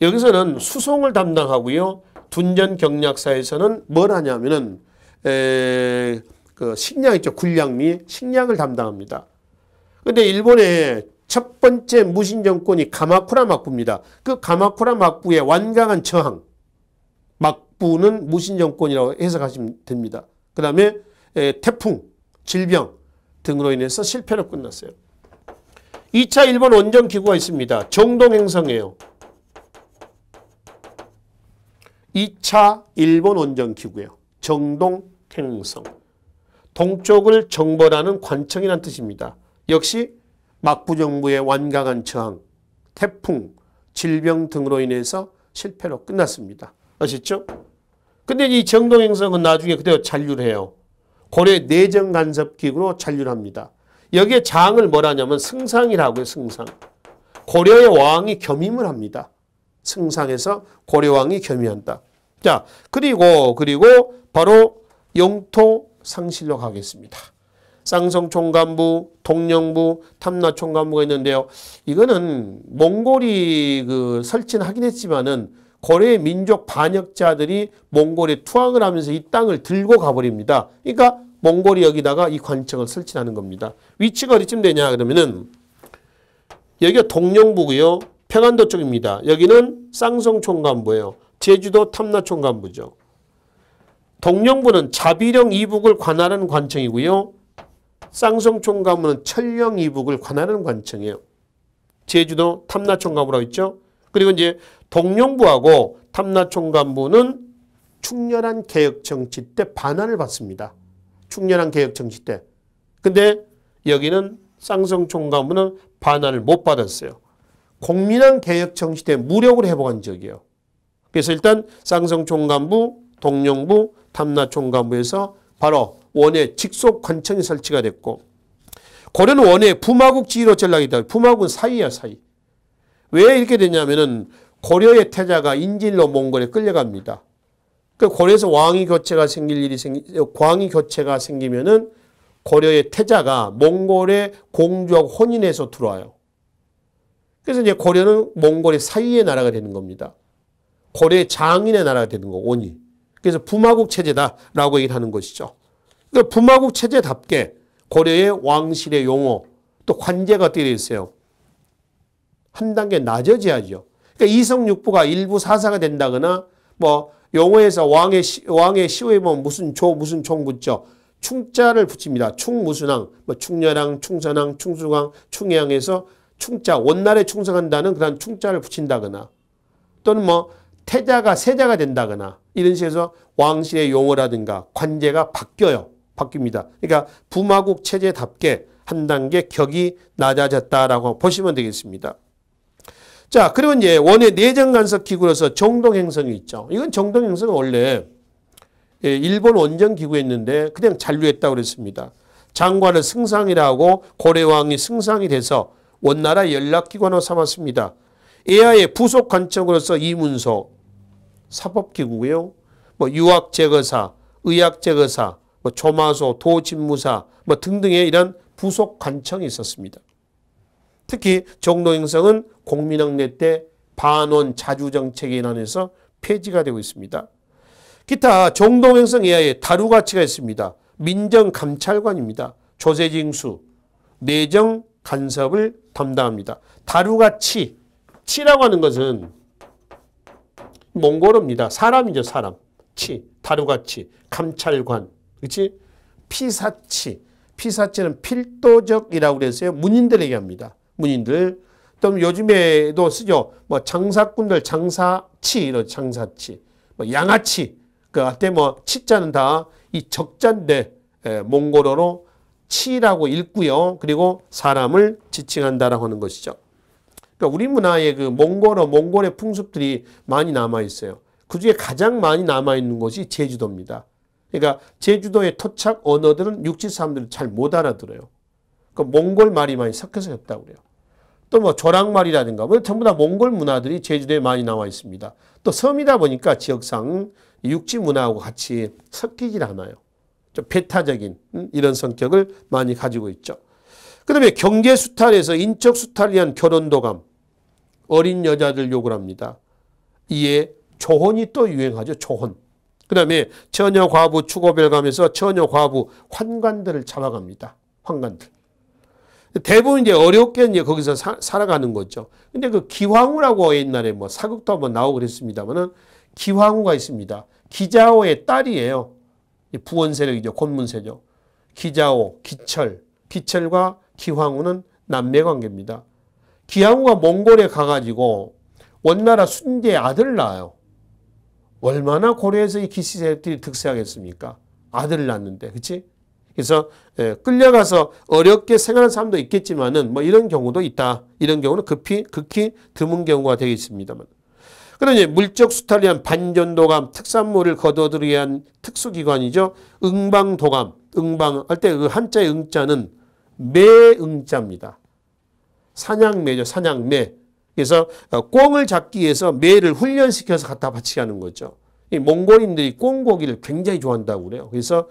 여기서는 수송을 담당하고요. 둔전 경략사에서는 뭘 하냐면은 그 식량 있죠. 군량 및 식량을 담당합니다. 근데 일본의 첫 번째 무신 정권이 가마쿠라 막부입니다. 그 가마쿠라 막부의 완강한 저항, 막부는 무신 정권이라고 해석하시면 됩니다. 그 다음에 태풍, 질병 등으로 인해서 실패로 끝났어요. 2차 일본 원정 기구가 있습니다. 정동행성이에요. 2차 일본 원정 기구예요. 정동행성. 동쪽을 정벌하는 관청이라는 뜻입니다. 역시 막부 정부의 완강한 저항, 태풍, 질병 등으로 인해서 실패로 끝났습니다. 아셨죠? 근데 이 정동행성은 나중에 그대로 잔류를 해요. 고려 내정간섭기구로 잔류를 합니다. 여기에 장을 뭐라 하냐면 승상이라고 해요. 승상. 고려의 왕이 겸임을 합니다. 승상에서 고려왕이 겸임한다. 자, 그리고 바로 영토 상실로 가겠습니다. 쌍성총감부, 동령부, 탐라총감부가 있는데요. 이거는 몽골이 설치는 하긴 했지만은 고려의 민족 반역자들이 몽골에 투항을 하면서 이 땅을 들고 가버립니다. 그러니까 몽골이 여기다가 이 관청을 설치하는 겁니다. 위치가 어디쯤 되냐 그러면은 여기가 동령부고요. 평안도 쪽입니다. 여기는 쌍성총감부예요. 제주도 탐라총감부죠. 동령부는 자비령 이북을 관할하는 관청이고요. 쌍성총감부는 철령 이북을 관할하는 관청이에요. 제주도 탐라총감부라고 있죠. 그리고 이제 동령부하고 탐라총감부는 충렬한 개혁정치 때 반환을 받습니다. 충렬한 개혁정치 때. 근데 여기는 쌍성총감부는 반환을 못 받았어요. 공민한 개혁정치 때 무력으로 회복한 적이에요. 그래서 일단 쌍성총감부, 동령부, 탐라총감부에서 바로 원의 직속 관청이 설치가 됐고, 고려는 원의 부마국 지위로 전락이 있다. 부마국은 사이야, 사이. 왜 이렇게 되냐면은 고려의 태자가 인질로 몽골에 끌려갑니다. 그 고려에서 왕위 교체가 광위 교체가 생기면은 고려의 태자가 몽골의 공주하고 혼인해서 들어와요. 그래서 이제 고려는 몽골의 사이의 나라가 되는 겁니다. 고려의 장인의 나라가 되는 거, 원이. 그래서 부마국 체제다라고 얘기를 하는 것이죠. 그러니까 부마국 체제답게 고려의 왕실의 용어, 또 관제가 어떻게 되어 있어요? 한 단계 낮아져야죠. 그러니까 이성육부가 일부 사사가 된다거나 뭐 용어에서 왕의 시호에 보면 무슨 총 붙죠. 충자를 붙입니다. 충무순왕, 뭐 충렬왕, 충선왕, 충수왕, 충해왕에서 충자, 원날에 충성한다는 그런 충자를 붙인다거나 또는 뭐 태자가 세자가 된다거나 이런 식으로 왕실의 용어라든가 관제가 바뀝니다. 그러니까 부마국 체제답게 한 단계 격이 낮아졌다라고 보시면 되겠습니다. 자, 그리고 이제 원의 내정간섭 기구로서 정동행성이 있죠. 이건 정동행성은 원래 일본 원정 기구였는데 그냥 잔류했다고 그랬습니다. 장관을 승상이라고 고려왕이 승상이 돼서 원나라 연락기관으로 삼았습니다. 에하의 부속 관청으로서 이문소, 사법기구고요. 뭐 유학제거사, 의학제거사, 뭐 조마소, 도진무사 뭐 등등의 이런 부속 관청이 있었습니다. 특히 정동행성은 공민왕래 때 반원 자주정책에 인해서 폐지가 되고 있습니다. 기타 정동행성 이하에 다루가치가 있습니다. 민정감찰관입니다. 조세징수, 내정간섭을 담당합니다. 다루가치, 치라고 하는 것은 몽골어입니다. 사람이죠, 사람. 치, 다루가치, 감찰관, 그렇지? 피사치, 피사치는 필도적이라고 그랬어요. 문인들 얘기합니다. 문인들. 또 요즘에도 쓰죠. 뭐 장사꾼들 장사치 이런 장사치, 뭐 양아치 그 한때 뭐 치자는 다 이 적자인데 몽골어로 치라고 읽고요. 그리고 사람을 지칭한다라고 하는 것이죠. 그러니까 우리 문화에 그 몽골어, 몽골의 풍습들이 많이 남아 있어요. 그 중에 가장 많이 남아 있는 곳이 제주도입니다. 그러니까 제주도의 토착 언어들은 육지 사람들은 잘 못 알아들어요. 그 몽골 말이 많이 섞여서 했다고 그래요. 또 뭐 조랑말이라든가 뭐 전부 다 몽골 문화들이 제주도에 많이 나와 있습니다. 또 섬이다 보니까 지역상 육지 문화하고 같이 섞이질 않아요. 좀 배타적인 이런 성격을 많이 가지고 있죠. 그 다음에 경제 수탈에서 인적 수탈을 위한 결혼도감, 어린 여자들 욕을 합니다. 이에 조혼이 또 유행하죠. 조혼. 그 다음에 처녀 과부 추고별감에서 처녀 과부 환관들을 잡아갑니다. 환관들. 대부분 이제 어렵게 이제 거기서 살아가는 거죠. 근데 그 기황후라고 옛날에 뭐 사극도 한번 나오고 그랬습니다만은 기황후가 있습니다. 기자오의 딸이에요. 부원 세력이죠. 곤문 세력. 기자오, 기철과 기황후는 남매 관계입니다. 기황후가 몽골에 가가지고 원나라 순제의 아들을 낳아요. 얼마나 고려에서 이 기씨 세력들이 득세하겠습니까? 아들을 낳는데, 그렇지? 그래서 끌려가서 어렵게 생활하는 사람도 있겠지만은 뭐 이런 경우도 있다. 이런 경우는 극히 드문 경우가 되겠습니다만. 그러니 물적 수탈을 위한 반전도감, 특산물을 거둬들이기 위한 특수기관이죠. 응방도감, 응방할 때 그 한자의 응자는 매응자입니다. 사냥매죠. 사냥매. 그래서 꿩을 잡기 위해서 매를 훈련시켜서 갖다 바치게 하는 거죠. 이 몽골인들이 꿩고기를 굉장히 좋아한다고 그래요. 그래서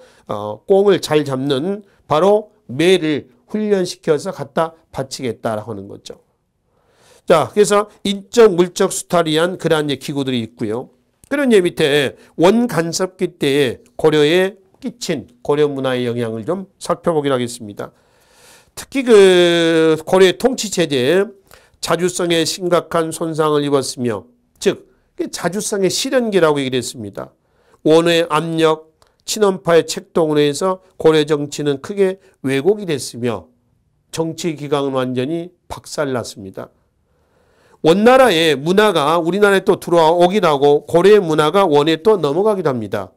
꿩을 잘 잡는 바로 매를 훈련시켜서 갖다 바치겠다라고 하는 거죠. 자, 그래서 인적, 물적 수탈을 위한 그러한 기구들이 있고요. 그런 밑에 원간섭기 때에 고려에 끼친 고려 문화의 영향을 좀 살펴보기로 하겠습니다. 특히 그 고려의 통치체제에 자주성에 심각한 손상을 입었으며, 즉 자주성의 실현기라고 얘기를 했습니다. 원의 압력, 친원파의 책동으로 해서 고려 정치는 크게 왜곡이 됐으며 정치 기강은 완전히 박살났습니다. 원나라의 문화가 우리나라에 또 들어오기도 하고 고려의 문화가 원에 또 넘어가기도 합니다.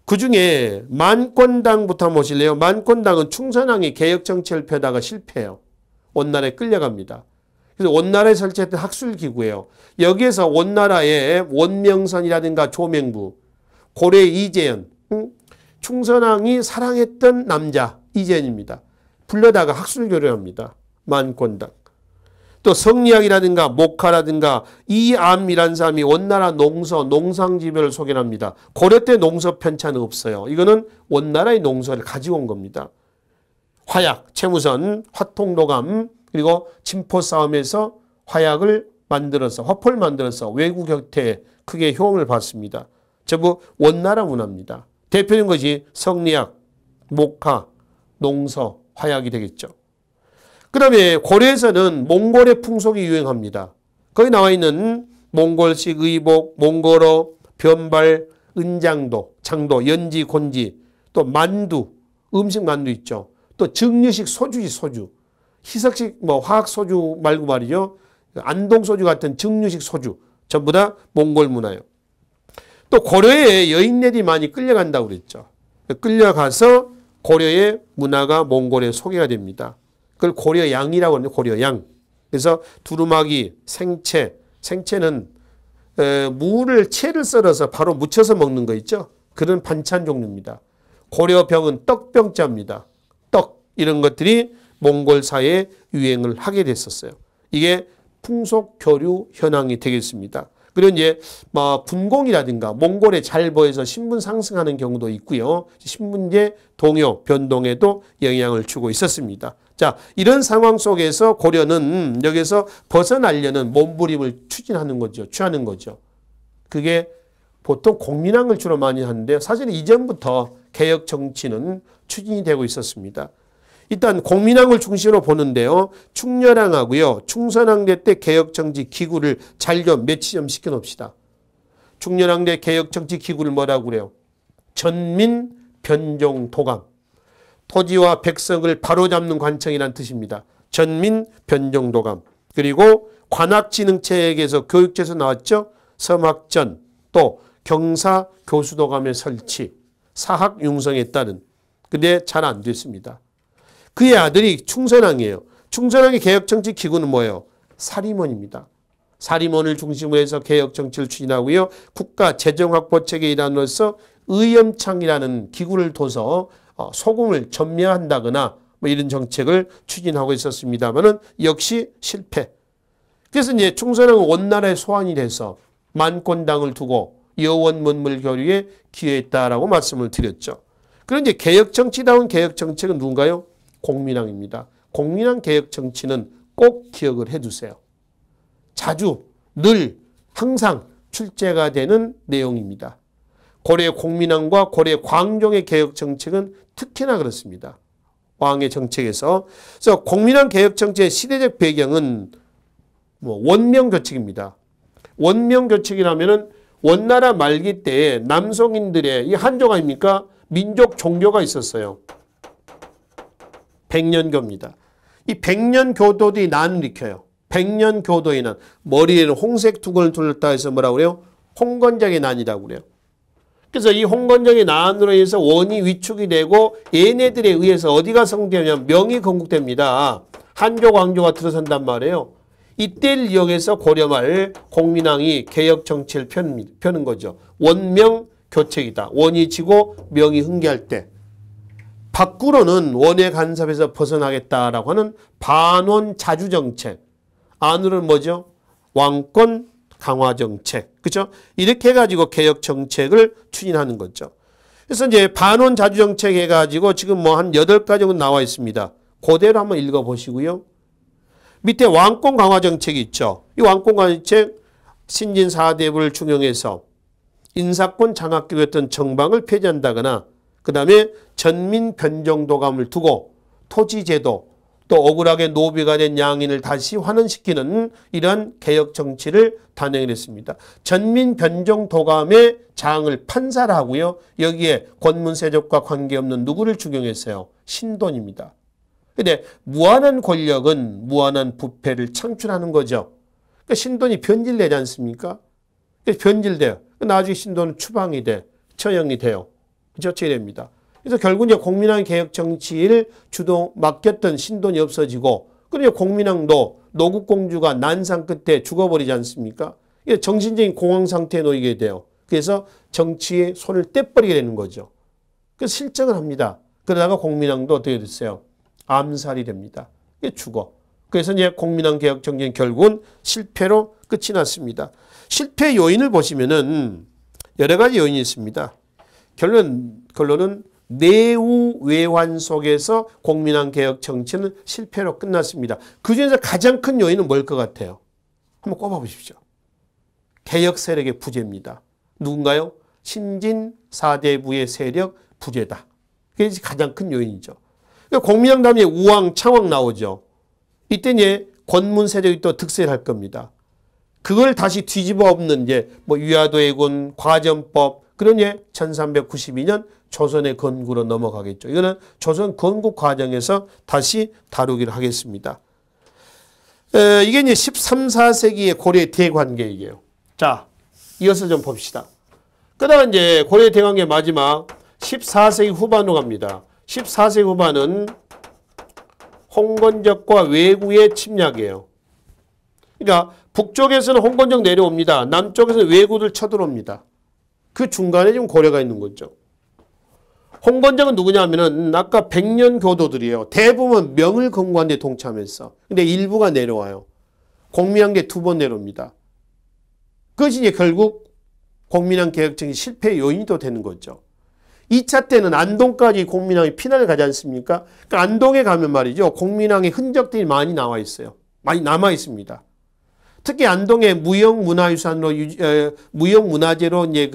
그 중에 만권당부터 한번 보실래요? 만권당은 충선왕이 개혁정치를 펴다가 실패해요. 원나라에 끌려갑니다. 그래서 원나라에 설치했던 학술기구예요. 여기에서 원나라의 원명선이라든가 조명부, 고려의 이재현, 충선왕이 사랑했던 남자 이재현입니다. 불러다가 학술교류를 합니다. 만권당. 또 성리학이라든가 목화라든가 이암이라는 사람이 원나라 농상지배를 소개합니다. 고려 때 농서 편찬은 없어요. 이거는 원나라의 농서를 가지고 온 겁니다. 화약, 채무선, 화통도감, 그리고 진포 싸움에서 화약을 만들어서 화포를 만들어서 외국 격퇴에 크게 효험을 받습니다. 전부 원나라 문화입니다. 대표적인 것이 성리학, 목화, 농서, 화약이 되겠죠. 그 다음에 고려에서는 몽골의 풍속이 유행합니다. 거기 나와 있는 몽골식 의복, 몽골어, 변발, 은장도, 장도, 연지, 곤지, 또 만두, 음식 만두 있죠. 또 증류식 소주지, 소주. 희석식 뭐 화학 소주 말고 말이죠. 안동 소주 같은 증류식 소주. 전부 다 몽골 문화예요. 또 고려에 여인들이 많이 끌려간다고 그랬죠. 끌려가서 고려의 문화가 몽골에 소개가 됩니다. 그걸 고려양이라고 하는데 고려양. 그래서 두루마기, 생채는 무를 채를 썰어서 바로 무쳐서 먹는 거 있죠. 그런 반찬 종류입니다. 고려병은 떡병자입니다. 떡 이런 것들이 몽골 사회에 유행을 하게 됐었어요. 이게 풍속 교류 현황이 되겠습니다. 그리고 이제 뭐 분공이라든가 몽골에 잘 보여서 신분 상승하는 경우도 있고요. 신분제 동요 변동에도 영향을 주고 있었습니다. 자, 이런 상황 속에서 고려는 여기서 벗어나려는 몸부림을 추진하는 거죠. 취하는 거죠. 그게 보통 공민왕을 주로 많이 하는데 사실 이전부터 개혁 정치는 추진이 되고 있었습니다. 일단 공민왕을 중심으로 보는데요. 충렬왕하고요. 충선왕대 때 개혁정치 기구를 잘 좀 매치 좀 시켜놓읍시다. 충렬왕대 개혁정치 기구를 뭐라고 그래요? 전민 변종 도감. 토지와 백성을 바로잡는 관청이라는 뜻입니다. 전민 변종 도감. 그리고 관악지능책에서 교육제에서 나왔죠. 서막전, 또 경사 교수도감의 설치, 사학 융성에 따른. 근데 잘 안 됐습니다. 그의 아들이 충선왕이에요. 충선왕의 개혁정치 기구는 뭐예요? 사림원입니다. 사림원을 중심으로 해서 개혁정치를 추진하고요. 국가재정확보책의 일환으로서 의염창이라는 기구를 둬서 소금을 전멸한다거나 뭐 이런 정책을 추진하고 있었습니다만은 역시 실패. 그래서 이제 충선왕은 원나라의 소환이 돼서 만권당을 두고 여원문물 교류에 기여했다라고 말씀을 드렸죠. 그런데 개혁정치다운 개혁정책은 누군가요? 공민왕입니다. 공민왕 개혁정치는 꼭 기억을 해두세요. 자주, 늘, 항상 출제가 되는 내용입니다. 고려 공민왕과 고려 광종의 개혁정책은 특히나 그렇습니다. 왕의 정책에서. 그래서 공민왕 개혁정책의 시대적 배경은 원명교책입니다. 원명교책이라면은 원나라 말기 때에 남송인들의 이 한족 아닙니까? 민족 종교가 있었어요. 백년교입니다. 이 백년교도들이 난을 일으켜요. 백년교도의 난. 머리에는 홍색 투건을 둘렀다 해서 뭐라고 그래요? 홍건적의 난이라고 그래요. 그래서 이 홍건적의 난으로 해서 원이 위축이 되고 얘네들에 의해서 어디가 성되냐면 명이 건국됩니다. 한조 광조가 들어선단 말이에요. 이때를 이용해서 고려말 공민왕이 개혁정치를 펴는 거죠. 원명교책이다. 원이 지고 명이 흥계할 때. 밖으로는 원의 간섭에서 벗어나겠다라고 하는 반원자주정책. 안으로는 뭐죠? 왕권 강화정책. 그렇죠? 이렇게 해가지고 개혁정책을 추진하는 거죠. 그래서 이제 반원자주정책 해가지고 지금 뭐 한 8가지 정도 나와 있습니다. 그대로 한번 읽어보시고요. 밑에 왕권 강화 정책이 있죠. 이 왕권 강화 정책 신진 4대부를 중용해서 인사권 장악기였던 정방을 폐지한다거나 그 다음에 전민 변정도감을 두고 토지제도 또 억울하게 노비가 된 양인을 다시 환원시키는 이러한 개혁 정치를 단행을 했습니다. 전민 변정도감의 장을 판사를 하고요. 여기에 권문세족과 관계없는 누구를 중용했어요? 신돈입니다. 근데 무한한 권력은 무한한 부패를 창출하는 거죠. 그러니까 신돈이 변질되지 않습니까? 변질돼요. 나중에 신돈은 추방이 돼, 처형이 돼요. 그렇죠? 됩니다. 그래서 결국 이제 공민왕 개혁 정치를 주도 맡겼던 신돈이 없어지고, 그리고 공민왕도 노국공주가 난상 끝에 죽어버리지 않습니까? 정신적인 공황 상태에 놓이게 돼요. 그래서 정치에 손을 떼버리게 되는 거죠. 그래서 실정을 합니다. 그러다가 공민왕도 어떻게 됐어요? 암살이 됩니다. 죽어. 그래서 이제 공민왕 개혁 정치는 결국은 실패로 끝이 났습니다. 실패 요인을 보시면은 여러 가지 요인이 있습니다. 결론은 내우 외환 속에서 공민왕 개혁 정치는 실패로 끝났습니다. 그 중에서 가장 큰 요인은 뭘 것 같아요? 한번 꼽아보십시오. 개혁 세력의 부재입니다. 누군가요? 신진 4대부의 세력 부재다. 그게 가장 큰 요인이죠. 공민왕 다음에 우왕, 창왕 나오죠. 이때 이제 권문 세력이 또 득세를 할 겁니다. 그걸 다시 뒤집어 엎는 이제 뭐 유야도해군, 과전법, 그런 게 1392년 조선의 건국으로 넘어가겠죠. 이거는 조선 건국 과정에서 다시 다루기를 하겠습니다. 이게 이제 13, 14세기의 고려 대관계이에요. 자, 이어서 좀 봅시다. 그다음 이제 고려 대관계 마지막 14세기 후반으로 갑니다. 14세기 후반은 홍건적과 왜구의 침략이에요. 그러니까 북쪽에서는 홍건적 내려옵니다. 남쪽에서는 왜구들 쳐들어옵니다. 그 중간에 지금 고려가 있는 거죠. 홍건적은 누구냐 하면은 아까 백년교도들이에요. 대부분 명을 건국한 데 동참했어. 근데 일부가 내려와요. 공민왕대 2번 내려옵니다. 그것이 이제 결국 공민왕 개혁정치 실패의 요인이 또 되는 거죠. 2차 때는 안동까지 공민왕이 피난을 가지 않습니까? 그러니까 안동에 가면 말이죠. 공민왕의 흔적들이 많이 나와 있어요. 많이 남아 있습니다. 특히 안동의 무형문화유산으로 무형문화재로 이제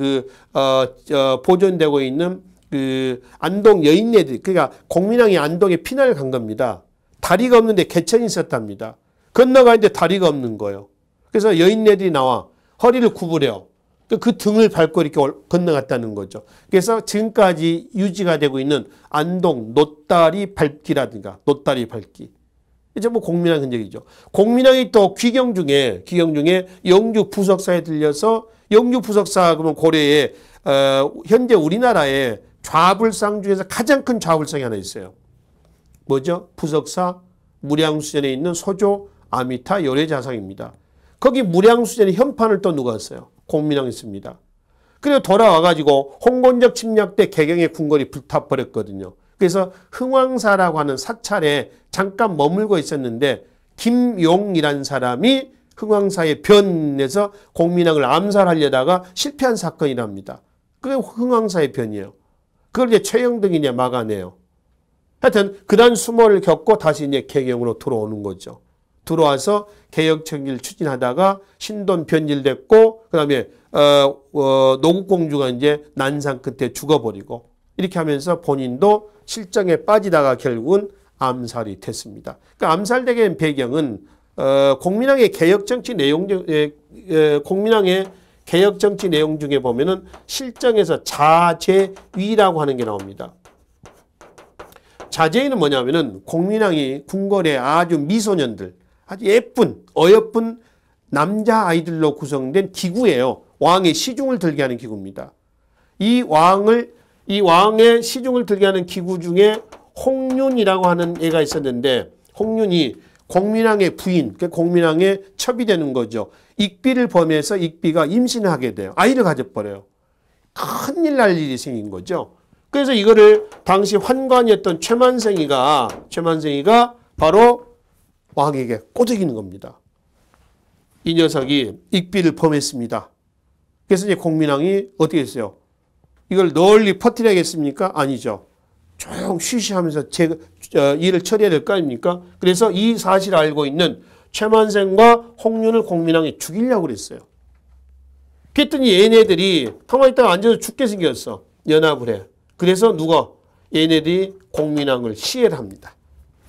보존되고 있는 그 안동 여인네들, 그러니까 공민왕이 안동에 피난을 간 겁니다. 다리가 없는데 개천이 있었답니다. 건너가는데 다리가 없는 거예요. 그래서 여인네들이 나와 허리를 구부려 그 등을 밟고 이렇게 건너갔다는 거죠. 그래서 지금까지 유지가 되고 있는 안동 노다리 밟기라든가 노다리 밟기. 이제 뭐 공민왕 흔적이죠. 공민왕이 또 귀경 중에 영주 부석사에 들려서 영주 부석사 그러면 고려에 현재 우리나라의 좌불상 중에서 가장 큰 좌불상이 하나 있어요. 뭐죠? 부석사 무량수전에 있는 소조 아미타 열애자상입니다. 거기 무량수전의 현판을 또 누가 했어요? 공민왕이 씁니다. 그리고 돌아와가지고 홍건적 침략 때 개경의 궁궐이 불타버렸거든요. 그래서 흥왕사라고 하는 사찰에 잠깐 머물고 있었는데 김용이라는 사람이 흥왕사에 변해서 공민왕을 암살하려다가 실패한 사건이랍니다. 그게 흥왕사의 변이에요. 그걸 이제 최영등이 이제 막아내요. 하여튼 그런 수모를 겪고 다시 이제 개경으로 들어오는 거죠. 들어와서 개혁정치를 추진하다가 신돈 변질됐고 그다음에 노국공주가 이제 난상 끝에 죽어버리고 이렇게 하면서 본인도 실정에 빠지다가 결국은 암살이 됐습니다. 그러니까 암살되게 된 배경은 공민왕의 개혁정치 내용 중에 보면은 실정에서 자제위라고 하는 게 나옵니다. 자제위는 뭐냐면은 공민왕이 궁궐에 아주 미소년들, 아주 예쁜 어여쁜 남자 아이들로 구성된 기구예요. 왕의 시중을 들게 하는 기구입니다. 이 왕의 시중을 들게 하는 기구 중에 홍륜이라고 하는 애가 있었는데 홍륜이 공민왕의 부인, 공민왕의 첩이 되는 거죠. 익비를 범해서 익비가 임신을 하게 돼요. 아이를 가져버려요. 큰일 날 일이 생긴 거죠. 그래서 이거를 당시 환관이었던 최만생이가 바로 왕에게 꼬드기는 겁니다. 이 녀석이 익비를 범했습니다. 그래서 이제 공민왕이 어떻게 했어요? 이걸 널리 퍼뜨려야겠습니까? 아니죠. 조용 쉬쉬하면서 일을 처리해야 될 거 아닙니까? 그래서 이 사실을 알고 있는 최만생과 홍륜을 공민왕이 죽이려고 그랬어요. 그랬더니 얘네들이 가만히 있다가 앉아서 죽게 생겼어. 연합을 해. 그래서 얘네들이 공민왕을 시해를 합니다.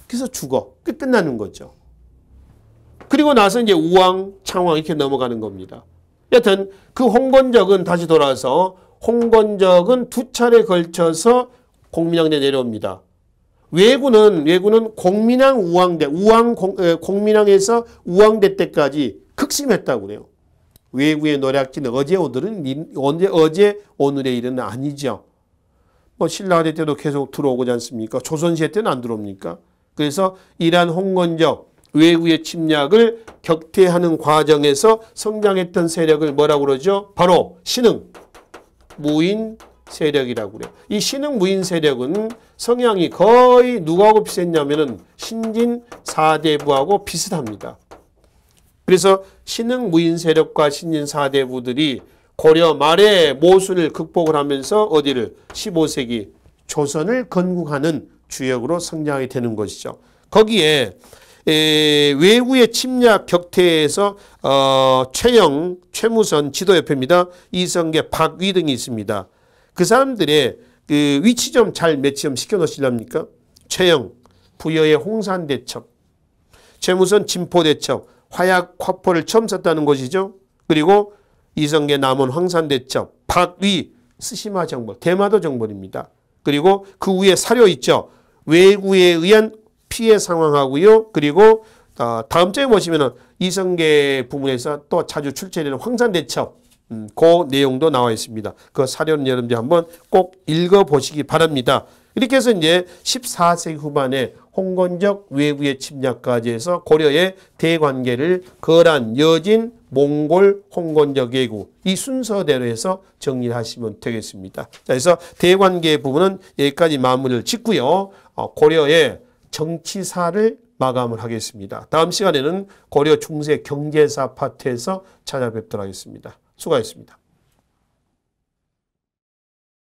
그래서 죽어. 끝나는 거죠. 그리고 나서 이제 우왕, 창왕 이렇게 넘어가는 겁니다. 여튼 그 홍건적은 다시 돌아와서 홍건적은 두 차례 걸쳐서 공민왕대 내려옵니다. 왜구는 공민왕 우왕대, 공민왕에서 우왕대 때까지 극심했다고 그래요. 왜구의 노략질은 어제 오늘의 일은 아니죠. 뭐 신라시대 때도 계속 들어오지 않습니까? 조선시대 때는 안 들어옵니까? 그래서 이러한 홍건적 왜구의 침략을 격퇴하는 과정에서 성장했던 세력을 뭐라고 그러죠? 바로 신흥 무인 세력이라고 그래요. 이 신흥 무인 세력은 성향이 거의 누구하고 비슷했냐면은 신진 사대부하고 비슷합니다. 그래서 신흥 무인 세력과 신진 사대부들이 고려 말에 모순을 극복을 하면서 어디를 15세기 조선을 건국하는 주역으로 성장하게 되는 것이죠. 거기에 왜구의 침략 격퇴에서 최영, 최무선 지도협회입니다. 이성계, 박위 등이 있습니다. 그 사람들의 그 위치 좀 잘 매치 좀 시켜놓으시렵니까? 최영, 부여의 홍산대첩, 최무선 진포대첩, 화약 화포를 처음 썼다는 것이죠. 그리고 이성계 남원 황산대첩, 박위 스시마 정벌, 대마도 정벌입니다. 그리고 그 위에 사료 있죠. 왜구에 의한 피해 상황하고요. 그리고 다음 장에 보시면은 이성계 부문에서 또 자주 출제되는 황산대첩 그 내용도 나와 있습니다. 그 사료는 여러분들 한번 꼭 읽어보시기 바랍니다. 이렇게 해서 이제 14세기 후반에 홍건적 왜구의 침략까지 해서 고려의 대관계를 거란, 여진, 몽골, 홍건적 왜구 이 순서대로 해서 정리를 하시면 되겠습니다. 자, 그래서 대관계 부분은 여기까지 마무리를 짓고요. 고려의 정치사를 마감을 하겠습니다. 다음 시간에는 고려 중세 경제사 파트에서 찾아뵙도록 하겠습니다. 수고하셨습니다.